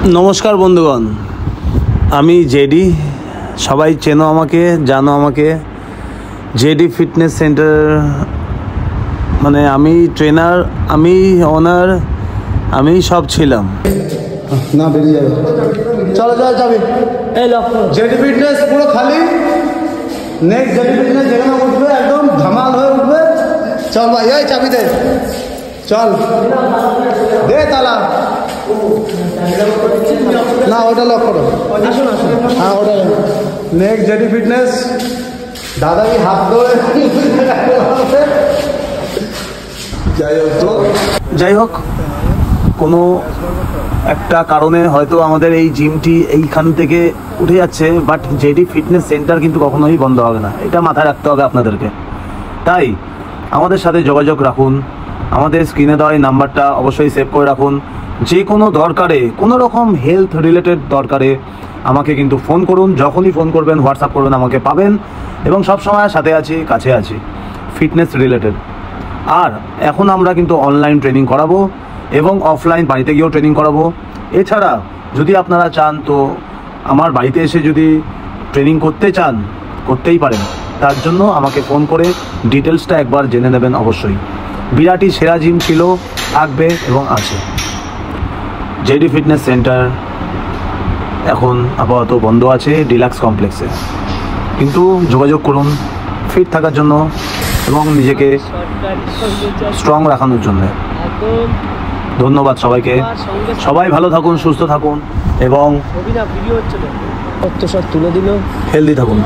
নমস্কার বন্ধুগণ, আমি জেডি। সবাই চেনো আমাকে, জানো আমাকে। জেডি ফিটনেস সেন্টার মানে আমি ট্রেনার, আমি ওনার, আমি সব ছিলাম। না বেরিয়ে যাবে, চলো চলো যাবে। এই লক্ষ্য জেডি ফিটনেস পুরো খালি। নেক্সট জেডি ফিটনেস যেখানে উঠবে একদম ধামাল হয়ে উঠবে। চল ভাই, এই চাবি দে, চল দে তালা। না ওটা লক করো, হ্যাঁ ওটা। নেক্সট জেডি ফিটনেস দাদাকে হাত ধরে যাই হোক, কোনো একটা কারণে হয়তো আমাদের এই জিমটি এইখান থেকে উঠে যাচ্ছে, বাট জেডি ফিটনেস সেন্টার কিন্তু কখনোই বন্ধ হবে না, এটা মাথায় রাখতে হবে আপনাদেরকে। তাই আমাদের সাথে যোগাযোগ রাখুন, আমাদের স্ক্রিনে দেওয়া এই নাম্বারটা অবশ্যই সেভ করে রাখুন। যে কোনো দরকারে, কোনো রকম হেলথ রিলেটেড দরকারে আমাকে কিন্তু ফোন করুন। যখনই ফোন করবেন, হোয়াটসঅ্যাপ করবেন, আমাকে পাবেন এবং সব সময় সাথে আছি, কাছে আছি ফিটনেস রিলেটেড। আর এখন আমরা কিন্তু অনলাইন ট্রেনিং করাবো এবং অফলাইন বাড়িতে গিয়েও ট্রেনিং করাবো। এছাড়া যদি আপনারা চান তো আমার বাড়িতে এসে যদি ট্রেনিং করতে চান, করতেই পারেন। তার জন্য আমাকে ফোন করে ডিটেলসটা একবার জেনে নেবেন অবশ্যই। বিরাটি সেরা জিম ছিল, থাকবে এবং আছে। জেডি ফিটনেস সেন্টার এখন আপাতত বন্ধ আছে ডিলাক্স কমপ্লেক্সে, কিন্তু যোগাযোগ করুন ফিট থাকার জন্য এবং নিজেকে স্ট্রং রাখানোর জন্য। ধন্যবাদ সবাইকে, সবাই ভালো থাকুন, সুস্থ থাকুন এবং তুলে দিল, হেলদি থাকুন।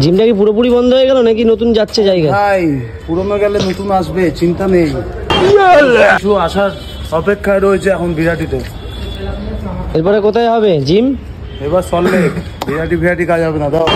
জিমটা কি পুরোপুরি বন্ধ হয়ে গেল নাকি নতুন যাচ্ছে জায়গা? ভাই পুরনো গেলে নতুন আসবে, চিন্তা নেই। কিছু আসার অপেক্ষায় রয়েছে এখন বিরাটিতে। এরপরে কোথায় হবে জিম? এবার সল্টলেক। বিরাটি কাজ হবে না, দাও।